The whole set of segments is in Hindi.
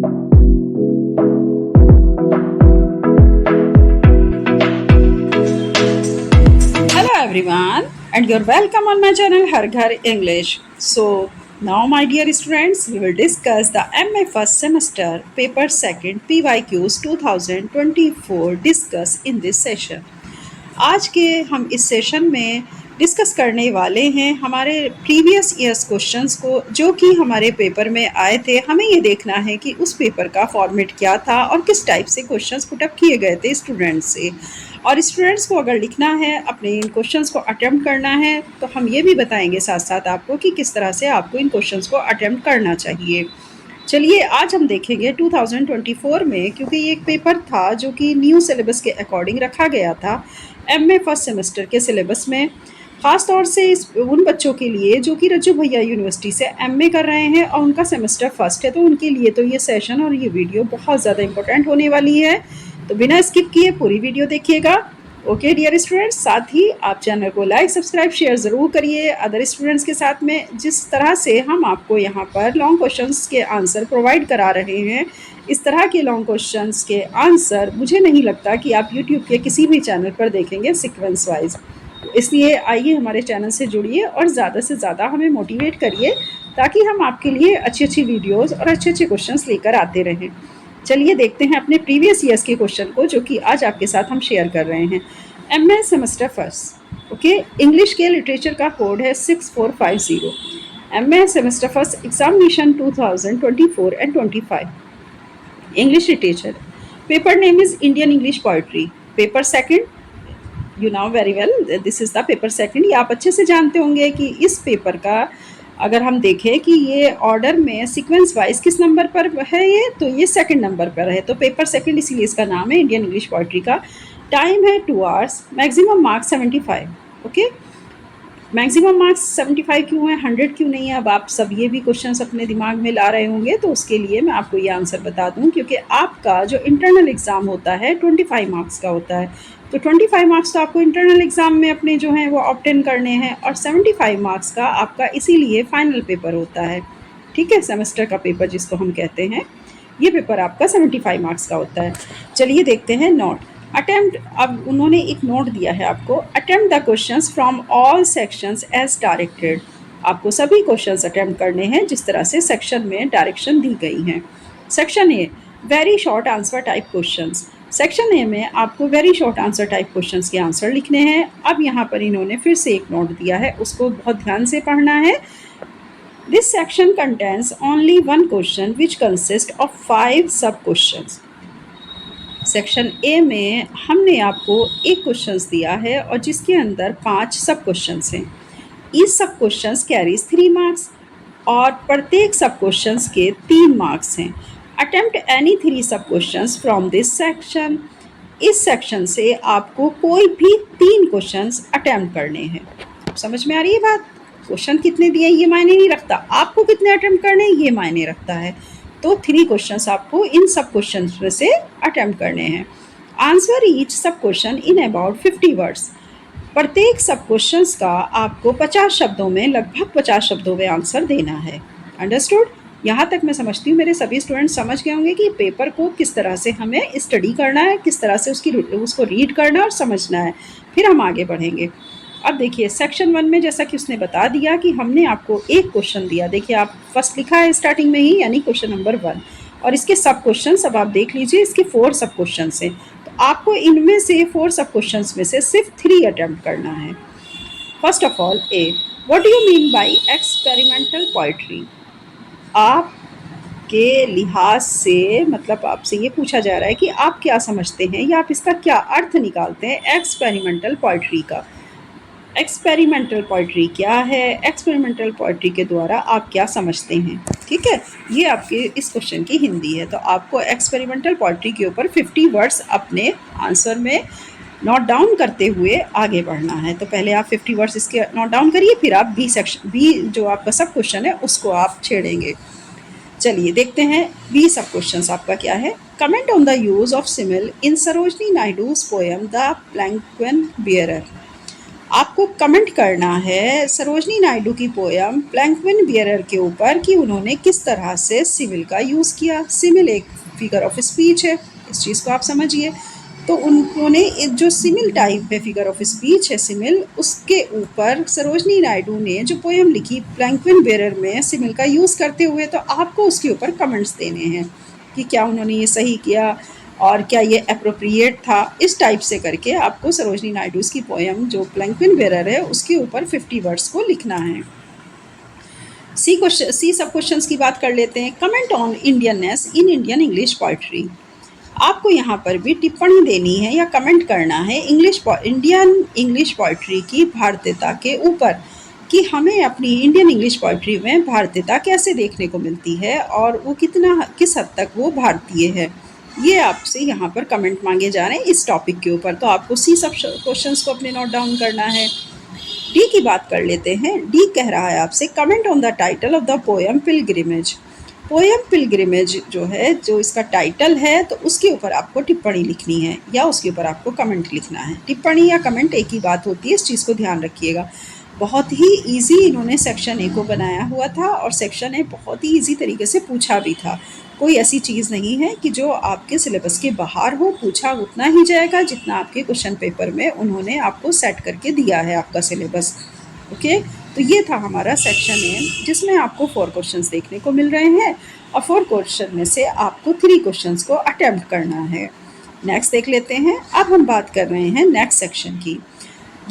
Hello everyone and you're welcome on my channel Har Ghar English. So now my dear students, we will discuss the MA first semester paper second PYQs 2024 discuss in this session. आज के हम इस सेशन में डिस्कस करने वाले हैं हमारे प्रीवियस ईयर्स क्वेश्चंस को जो कि हमारे पेपर में आए थे। हमें ये देखना है कि उस पेपर का फॉर्मेट क्या था और किस टाइप से क्वेश्चंस पुट अप किए गए थे स्टूडेंट्स से। और स्टूडेंट्स को अगर लिखना है, अपने इन क्वेश्चंस को अटेम्प्ट करना है, तो हम ये भी बताएंगे साथ साथ आपको कि किस तरह से आपको इन क्वेश्चंस को अटेम्प्ट करना चाहिए। चलिए आज हम देखेंगे 2024 में, क्योंकि ये एक पेपर था जो कि न्यू सिलेबस के अकॉर्डिंग रखा गया था एमए फर्स्ट सेमेस्टर के सिलेबस में, ख़ास तौर से उन बच्चों के लिए जो कि रज्जू भैया यूनिवर्सिटी से एमए कर रहे हैं और उनका सेमेस्टर फर्स्ट है, तो उनके लिए तो ये सेशन और ये वीडियो बहुत ज़्यादा इंपॉर्टेंट होने वाली है। तो बिना स्किप किए पूरी वीडियो देखिएगा। ओके डियर स्टूडेंट्स, साथ ही आप चैनल को लाइक सब्सक्राइब शेयर ज़रूर करिए अदर स्टूडेंट्स के साथ में। जिस तरह से हम आपको यहाँ पर लॉन्ग क्वेश्चंस के आंसर प्रोवाइड करा रहे हैं, इस तरह के लॉन्ग क्वेश्चंस के आंसर मुझे नहीं लगता कि आप यूट्यूब के किसी भी चैनल पर देखेंगे सीक्वेंस वाइज। इसलिए आइए हमारे चैनल से जुड़िए और ज़्यादा से ज़्यादा हमें मोटिवेट करिए ताकि हम आपके लिए अच्छी अच्छी वीडियोज़ और अच्छे अच्छे क्वेश्चंस लेकर आते रहें। चलिए देखते हैं अपने प्रीवियस ईयर्स के क्वेश्चन को जो कि आज आपके साथ हम शेयर कर रहे हैं। MA semester first, okay, English के लिटरेचर का कोड है 6450। MA semester first examination 2024 and 25। English literature, paper name is Indian English poetry. Paper second, you now very well this is the paper second. ये आप अच्छे से जानते होंगे कि इस पेपर का अगर हम देखें कि ये ऑर्डर में सीक्वेंस वाइज किस नंबर पर है, ये तो ये सेकंड नंबर पर है, तो पेपर सेकंड इसीलिए इसका नाम है इंडियन इंग्लिश पोइट्री का। टाइम है 2 hours, maximum marks 75। Okay, maximum marks 75 क्यों है, 100 क्यों नहीं है? अब आप सब ये भी क्वेश्चंस अपने दिमाग में ला रहे होंगे, तो उसके लिए मैं आपको ये आंसर बता दूं, क्योंकि आपका जो इंटरनल एग्ज़ाम होता है 25 मार्क्स का होता है, तो 25 मार्क्स तो आपको इंटरनल एग्ज़ाम में अपने जो हैं वो ऑब्टेन करने हैं, और 75 मार्क्स का आपका इसीलिए फाइनल पेपर होता है। ठीक है, सेमेस्टर का पेपर जिसको हम कहते हैं, ये पेपर आपका 75 मार्क्स का होता है। चलिए देखते हैं नोट अटेम्प्ट। अब उन्होंने एक नोट दिया है आपको, attempt the questions from all sections as directed. आपको सभी क्वेश्चंस अटेम्प्ट करने हैं जिस तरह से सेक्शन में डायरेक्शन दी गई हैं। Section A, very short answer type questions. Section A में आपको very short answer type questions के आंसर लिखने हैं। अब यहाँ पर इन्होंने फिर से एक नोट दिया है, उसको बहुत ध्यान से पढ़ना है। This section contains only one question which consist of 5 सब क्वेश्चंस। सेक्शन ए में हमने आपको एक क्वेश्चंस दिया है और जिसके अंदर 5 सब क्वेश्चंस हैं। ईच सब क्वेश्चंस कैरीज 3 मार्क्स और प्रत्येक सब क्वेश्चंस के 3 मार्क्स हैं। अटेम्प्ट एनी 3 सब क्वेश्चंस फ्रॉम दिस सेक्शन। इस सेक्शन से आपको कोई भी 3 क्वेश्चंस अटेम्प्ट करने हैं। समझ में आ रही है बात? क्वेश्चन कितने दिए ये मायने नहीं रखता, आपको कितने अटेम्प्ट करने ये मायने रखता है। तो 3 क्वेश्चंस आपको इन सब क्वेश्चंस में से अटेम्प्ट करने हैं। आंसर ईच सब क्वेश्चन इन अबाउट 50 वर्ड्स। प्रत्येक सब क्वेश्चंस का आपको 50 शब्दों में, लगभग 50 शब्दों में आंसर देना है। अंडरस्टूड? यहाँ तक मैं समझती हूँ मेरे सभी स्टूडेंट समझ गए होंगे कि पेपर को किस तरह से हमें स्टडी करना है, किस तरह से उसको रीड करना है और समझना है। फिर हम आगे बढ़ेंगे। अब देखिए सेक्शन 1 में जैसा कि उसने बता दिया कि हमने आपको एक क्वेश्चन दिया। देखिए आप फर्स्ट लिखा है स्टार्टिंग में ही, यानी क्वेश्चन नंबर 1, और इसके सब क्वेश्चन अब आप देख लीजिए, इसके 4 सब क्वेश्चन हैं। तो आपको इनमें से 4 सब क्वेश्चन में से सिर्फ 3 अटेम्प्ट करना है। First of all A, what do you mean by experimental poetry? आपके लिहाज से मतलब आपसे ये पूछा जा रहा है कि आप क्या समझते हैं या आप इसका क्या अर्थ निकालते हैं एक्सपेरिमेंटल पोइट्री का। एक्सपेरिमेंटल पोइट्री क्या है, एक्सपेरिमेंटल पोइट्री के द्वारा आप क्या समझते हैं। ठीक है, ये आपके इस क्वेश्चन की हिंदी है। तो आपको एक्सपेरिमेंटल पोइट्री के ऊपर 50 वर्ड्स अपने आंसर में नोट डाउन करते हुए आगे बढ़ना है। तो पहले आप 50 वर्ड्स इसके नोट डाउन करिए, फिर आप बी जो आपका सब क्वेश्चन है उसको आप छेड़ेंगे। चलिए देखते हैं बी सब क्वेश्चन आपका क्या है। Comment on the use of simile in Sarojini Naidu's poem the palanquin bearer. आपको कमेंट करना है सरोजनी नायडू की पोयम प्लैंक्विन बियरर के ऊपर कि उन्होंने किस तरह से सिमिल का यूज़ किया। सिमिल एक फिगर ऑफ स्पीच है, इस चीज़ को आप समझिए। तो उन्होंने जो सिमिल टाइप है, फिगर ऑफ स्पीच है सिमिल, उसके ऊपर सरोजनी नायडू ने जो पोयम लिखी प्लैंक्विन बियरर में सिमिल का यूज़ करते हुए, तो आपको उसके ऊपर कमेंट्स देने हैं कि क्या उन्होंने ये सही किया और क्या ये अप्रोप्रिएट था। इस टाइप से करके आपको सरोजनी नायडू की पोयम जो प्लैंक्विन बियरर है उसके ऊपर 50 वर्ड्स को लिखना है। सी सब क्वेश्चंस की बात कर लेते हैं। Comment on Indianness in Indian English poetry. आपको यहाँ पर भी टिप्पणी देनी है या कमेंट करना है इंडियन इंग्लिश पोइट्री की भारतीयता के ऊपर, कि हमें अपनी इंडियन इंग्लिश पोइट्री में भारतीयता कैसे देखने को मिलती है और वो किस हद तक वो भारतीय है। ये आपसे यहाँ पर कमेंट मांगे जा रहे हैं इस टॉपिक के ऊपर। तो आपको सी सब क्वेश्चंस को अपने नोट डाउन करना है। डी की बात कर लेते हैं। डी कह रहा है आपसे comment on the title of the poem pilgrimage. Poem pilgrimage जो है, जो इसका टाइटल है, तो उसके ऊपर आपको टिप्पणी लिखनी है या उसके ऊपर आपको कमेंट लिखना है। टिप्पणी या कमेंट एक ही बात होती है, इस चीज़ को ध्यान रखिएगा। बहुत ही इजी इन्होंने सेक्शन ए को बनाया हुआ था और सेक्शन ए बहुत ही इजी तरीके से पूछा भी था। कोई ऐसी चीज़ नहीं है कि जो आपके सिलेबस के बाहर हो, पूछा उतना ही जाएगा जितना आपके क्वेश्चन पेपर में उन्होंने आपको सेट करके दिया है आपका सिलेबस। ओके, तो ये था हमारा सेक्शन ए, जिसमें आपको 4 क्वेश्चंस देखने को मिल रहे हैं और 4 क्वेश्चन में से आपको 3 क्वेश्चंस को अटेम्प्ट करना है। नेक्स्ट देख लेते हैं। अब हम बात कर रहे हैं नेक्स्ट सेक्शन की।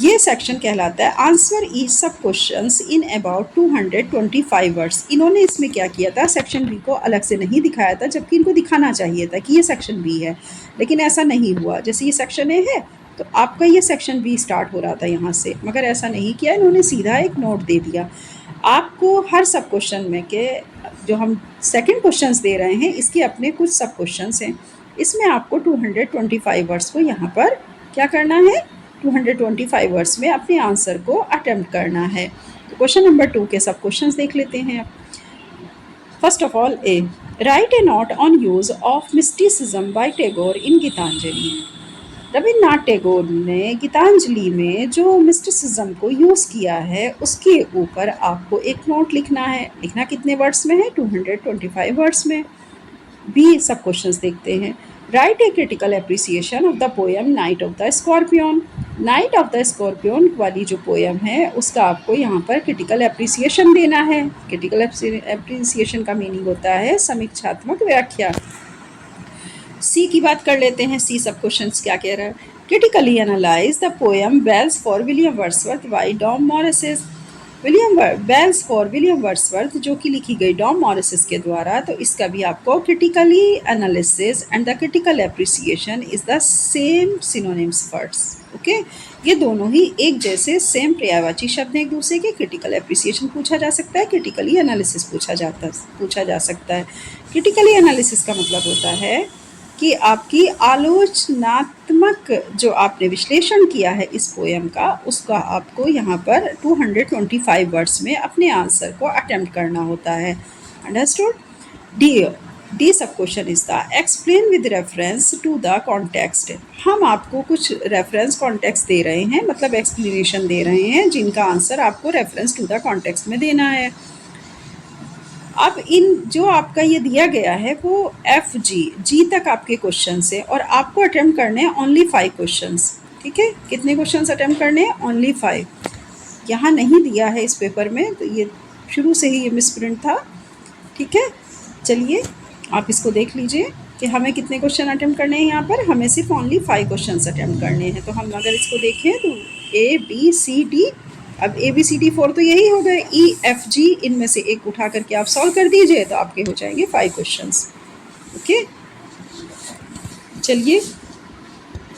ये सेक्शन कहलाता है आंसर ईच सब क्वेश्चंस इन अबाउट 225 वर्ड्स। इन्होंने इसमें क्या किया था, सेक्शन बी को अलग से नहीं दिखाया था, जबकि इनको दिखाना चाहिए था कि ये सेक्शन बी है, लेकिन ऐसा नहीं हुआ। जैसे ये सेक्शन ए है तो आपका ये सेक्शन बी स्टार्ट हो रहा था यहाँ से, मगर ऐसा नहीं किया, इन्होंने सीधा एक नोट दे दिया। आपको हर सब क्वेश्चन में के जो हम सेकेंड क्वेश्चन दे रहे हैं इसके अपने कुछ सब क्वेश्चन हैं। इसमें आपको 225 वर्ड्स को यहाँ पर क्या करना है, 225 वर्ड्स में अपने आंसर को अटेम्प्ट करना है। तो क्वेश्चन नंबर 2 के सब क्वेश्चंस देख लेते हैं। First of all A, write a note on use of mysticism by Tagore in Gitanjali. Rabindranath Tagore ने गीतांजलि में जो मिस्टिसिज्म को यूज़ किया है उसके ऊपर आपको एक नोट लिखना है। लिखना कितने वर्ड्स में है, 225 वर्ड्स में। बी सब क्वेश्चंस देखते हैं। Right a critical appreciation of the poem night of the scorpion. Night of the scorpion वाली जो पोएम है उसका आपको यहाँ पर क्रिटिकल एप्रिसिएशन देना है। क्रिटिकल एप्रिसिएशन का मीनिंग होता है समीक्षात्मक व्याख्या। सी की बात कर लेते हैं। सी सब क्वेश्चंस क्या कह रहा है, critically analyse the poem Bells for William Wordsworth by Dom Moraes. Bells for William Wordsworth जो कि लिखी गई डॉम मॉरिस के द्वारा, तो इसका भी आपको critically analysis and the critical appreciation is the same synonyms words. Okay, ये दोनों ही एक जैसे सेम पर्यायवाची शब्द हैं एक दूसरे के। क्रिटिकल एप्रिसिएशन पूछा जा सकता है, क्रिटिकली एनालिसिस पूछा जा सकता है। क्रिटिकली एनालिसिस का मतलब होता है कि आपकी आलोचनात्मक जो आपने विश्लेषण किया है इस पोएम का, उसका आपको यहाँ पर 225 वर्ड्स में अपने आंसर को अटेम्प्ट करना होता है। Understood. D sub question is the explain with reference to the context. हम आपको कुछ रेफरेंस कॉन्टेक्स्ट दे रहे हैं, मतलब एक्सप्लेनेशन दे रहे हैं, जिनका आंसर आपको रेफरेंस टू द कॉन्टेक्स्ट में देना है। अब इन जो आपका ये दिया गया है वो जी तक आपके क्वेश्चन है और आपको अटेम्प्ट करने हैं ओनली 5 क्वेश्चंस। ठीक है, कितने क्वेश्चंस अटेम्प्ट करने हैं, ओनली 5। यहाँ नहीं दिया है इस पेपर में, तो ये शुरू से ही ये मिसप्रिंट था। ठीक है, चलिए आप इसको देख लीजिए कि हमें कितने क्वेश्चन अटेम्प्ट करने हैं। यहाँ पर हमें सिर्फ ओनली 5 क्वेश्चन अटेम्प्ट करने हैं। तो हम अगर इसको देखें तो ABCD, अब ABCD 4 तो यही हो गए, EFG इनमें से एक उठा करके आप सॉल्व कर दीजिए तो आपके हो जाएंगे 5 क्वेश्चंस। ओके, चलिए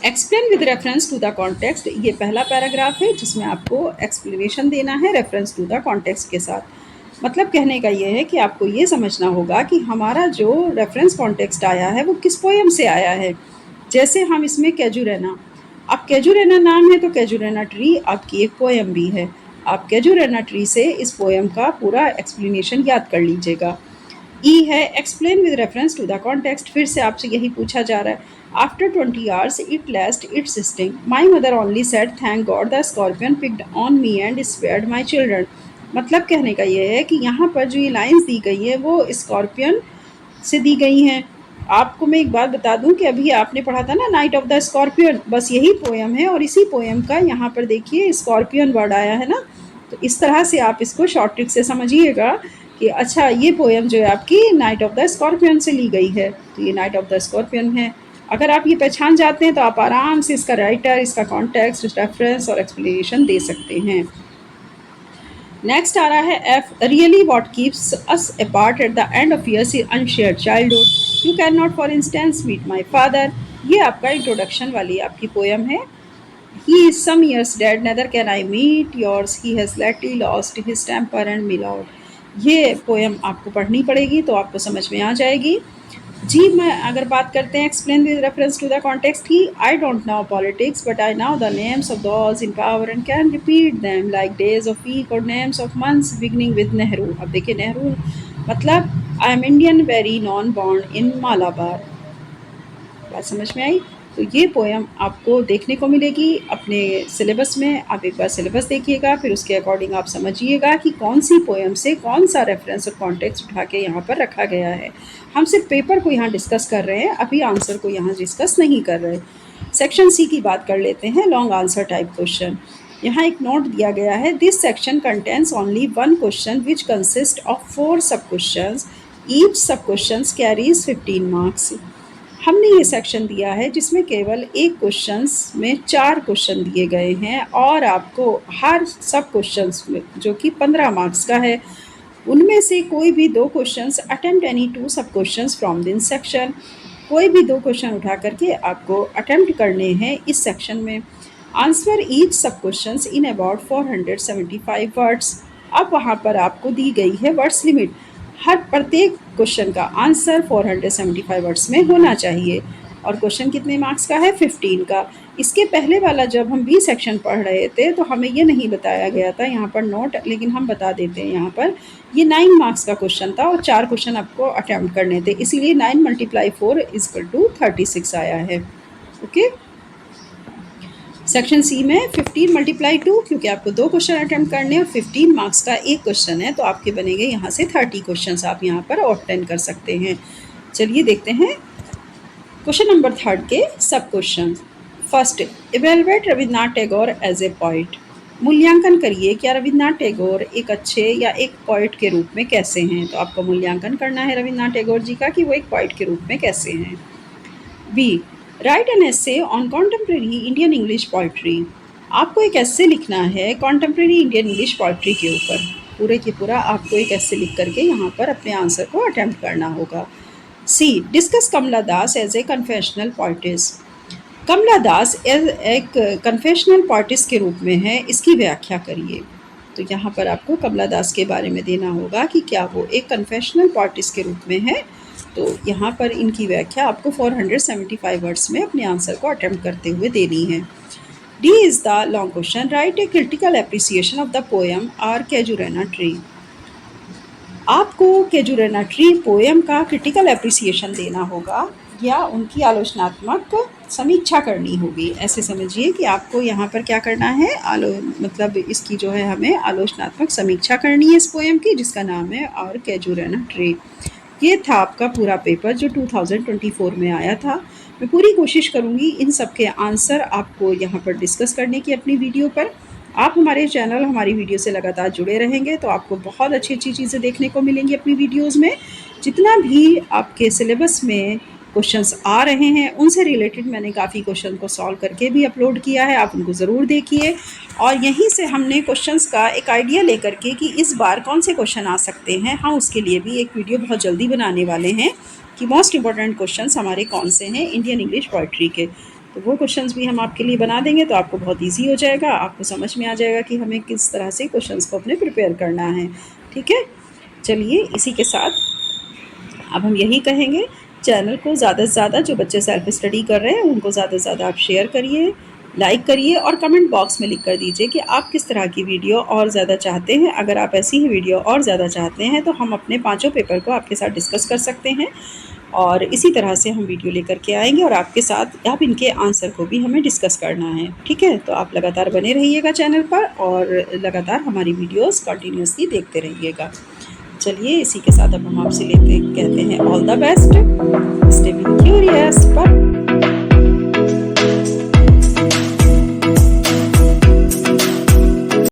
explain with reference to the context, ये पहला पैराग्राफ है जिसमें आपको एक्सप्लेनेशन देना है रेफरेंस टू द कॉन्टेक्स्ट के साथ। मतलब कहने का ये है कि आपको ये समझना होगा कि हमारा जो रेफरेंस कॉन्टेक्स्ट आया है वो किस पोएम से आया है। जैसे हम इसमें कैजुरेना, अब कैजुरेना नाम है तो कैजुरेना ट्री आपकी एक पोएम भी है। आप कैजुरेना ट्री से इस पोएम का पूरा एक्सप्लेनेशन याद कर लीजिएगा। ई है explain with reference to the context, फिर से आपसे यही पूछा जा रहा है। After 20 hours it lost its sting, my mother only said thank God the scorpion picked on me and spared my children. मतलब कहने का ये है कि यहाँ पर जो ये लाइन्स दी गई है वो स्कॉर्पियन से दी गई हैं। आपको मैं एक बात बता दूं कि अभी आपने पढ़ा था ना नाइट ऑफ द स्कॉर्पियन, बस यही पोएम है और इसी पोएम का यहाँ पर देखिए स्कॉर्पियन वर्ड आया है ना। तो इस तरह से आप इसको शॉर्ट ट्रिक से समझिएगा कि अच्छा ये पोएम जो है आपकी नाइट ऑफ द स्कॉर्पियन से ली गई है, तो ये नाइट ऑफ द स्कॉर्पियन है। अगर आप ये पहचान जाते हैं तो आप आराम से इसका राइटर, इसका कॉन्टेक्स्ट, रेफरेंस और एक्सप्लेनेशन दे सकते हैं। नेक्स्ट आ रहा है F, really what keeps us apart at the end of years unshared childhood, you can not for instance meet my father. ये आपका इंट्रोडक्शन वाली आपकी पोएम है। He is some years dead, neither can I meet yours. He has lately lost his temper and mellowed. ये पोएम आपको पढ़नी पड़ेगी तो आपको समझ में आ जाएगी। जी, मैं अगर बात करते हैं explain with reference to the context की, I don't know politics but I know the names of those in power and can repeat them like days of week और names of months beginning with Nehru. अब देखिए नेहरू मतलब आई एम इंडियन वेरी नॉन बॉर्न इन मालाबार। बात समझ में आई? तो ये पोएम आपको देखने को मिलेगी अपने सिलेबस में। आप एक बार सिलेबस देखिएगा, फिर उसके अकॉर्डिंग आप समझिएगा कि कौन सी पोएम से कौन सा रेफरेंस और कॉन्टेक्स्ट उठा के यहाँ पर रखा गया है। हम सिर्फ पेपर को यहाँ डिस्कस कर रहे हैं, अभी आंसर को यहाँ डिस्कस नहीं कर रहे। सेक्शन सी की बात कर लेते हैं, लॉन्ग आंसर टाइप क्वेश्चन। यहाँ एक नोट दिया गया है, this section contains only one question which consist of 4 सब क्वेश्चन, ईच सब क्वेश्चन कैरीज 15 मार्क्स। हमने ये सेक्शन दिया है जिसमें केवल एक क्वेश्चंस में 4 क्वेश्चन दिए गए हैं और आपको हर सब क्वेश्चंस में जो कि 15 मार्क्स का है, उनमें से कोई भी 2 क्वेश्चंस अटेम्प्ट एनी 2 सब क्वेश्चंस फ्रॉम दिस सेक्शन। कोई भी 2 क्वेश्चन उठा करके आपको अटेम्प्ट करने हैं इस सेक्शन में। आंसर ईच सब क्वेश्चंस इन अबाउट 475 वर्ड्स। अब वहाँ पर आपको दी गई है वर्ड्स लिमिट, हर प्रत्येक क्वेश्चन का आंसर 475 वर्ड्स में होना चाहिए। और क्वेश्चन कितने मार्क्स का है? 15 का। इसके पहले वाला जब हम बी सेक्शन पढ़ रहे थे तो हमें ये नहीं बताया गया था यहाँ पर नोट, लेकिन हम बता देते हैं यहाँ पर। ये 9 मार्क्स का क्वेश्चन था और 4 क्वेश्चन आपको अटैम्प्ट करने थे, इसीलिए 9 × 4 = 36 आया है। ओके। सेक्शन सी में 15 × 2, क्योंकि आपको 2 क्वेश्चन अटेम्प्ट करने और 15 मार्क्स का एक क्वेश्चन है, तो आपके बनेंगे यहाँ से 30 क्वेश्चन आप यहाँ पर ऑब्टेन कर सकते हैं। चलिए देखते हैं क्वेश्चन नंबर 3 के sub question. First, evaluate Rabindranath Tagore as a poet. मूल्यांकन करिए क्या रविन्द्रनाथ टैगोर एक अच्छे या एक पोइट के रूप में कैसे हैं। तो आपको मूल्यांकन करना है रविन्द्रनाथ टैगोर जी का कि वो एक पोइट के रूप में कैसे हैं। B, write an essay on contemporary Indian English poetry. आपको एक एसे लिखना है कॉन्टेम्प्रेरी इंडियन इंग्लिश पोइट्री के ऊपर, पूरे के पूरा आपको एक एसे लिख करके यहाँ पर अपने आंसर को अटेम्प्ट करना होगा। C, discuss Kamala Das as a confessional poetess. Kamala Das एक कन्फेशनल पोइटिस के रूप में है, इसकी व्याख्या करिए। तो यहाँ पर आपको कमला दास के बारे में देना होगा कि क्या वो एक कन्फेशनल पोइटिस के रूप में है। तो यहाँ पर इनकी व्याख्या आपको 475 वर्ड्स में अपने आंसर को अटेम्प्ट करते हुए देनी है। D is the long question, write a critical appreciation of the poem our casuarina tree. आपको कैजुरेना ट्री पोएम का क्रिटिकल एप्रिसिएशन देना होगा या उनकी आलोचनात्मक समीक्षा करनी होगी। ऐसे समझिए कि आपको यहाँ पर क्या करना है, मतलब इसकी जो है हमें आलोचनात्मक समीक्षा करनी है इस पोएम की, जिसका नाम है और कैजुरेना ट्री। ये था आपका पूरा पेपर जो 2024 में आया था। मैं पूरी कोशिश करूँगी इन सब के आंसर आपको यहाँ पर डिस्कस करने की अपनी वीडियो पर। आप हमारे चैनल, हमारी वीडियो से लगातार जुड़े रहेंगे तो आपको बहुत अच्छी अच्छी चीज़ें देखने को मिलेंगी अपनी वीडियोज़ में। जितना भी आपके सिलेबस में क्वेश्चंस आ रहे हैं उनसे रिलेटेड मैंने काफ़ी क्वेश्चन को सॉल्व करके भी अपलोड किया है, आप उनको ज़रूर देखिए। और यहीं से हमने क्वेश्चंस का एक आइडिया लेकर के कि इस बार कौन से क्वेश्चन आ सकते हैं, हम उसके लिए भी एक वीडियो बहुत जल्दी बनाने वाले हैं कि मोस्ट इम्पॉर्टेंट क्वेश्चंस हमारे कौन से हैं इंडियन इंग्लिश पोइट्री के। तो वो क्वेश्चंस भी हम आपके लिए बना देंगे तो आपको बहुत ईजी हो जाएगा, आपको समझ में आ जाएगा कि हमें किस तरह से क्वेश्चंस को अपने प्रिपेयर करना है। ठीक है, चलिए इसी के साथ अब हम यही कहेंगे, चैनल को ज़्यादा से ज़्यादा जो बच्चे सेल्फ स्टडी कर रहे हैं उनको ज़्यादा से ज़्यादा आप शेयर करिए, लाइक करिए और कमेंट बॉक्स में लिख कर दीजिए कि आप किस तरह की वीडियो और ज़्यादा चाहते हैं। अगर आप ऐसी ही वीडियो और ज़्यादा चाहते हैं तो हम अपने पाँचों पेपर को आपके साथ डिस्कस कर सकते हैं और इसी तरह से हम वीडियो लेकर के आएंगे और आपके साथ आप इनके आंसर को भी हमें डिस्कस करना है। ठीक है, तो आप लगातार बने रहिएगा चैनल पर और लगातार हमारी वीडियोस कंटिन्यूसली देखते रहिएगा। चलिए इसी के साथ अब हम आपसे लेते कहते हैं all the best, stay be curious. Bye.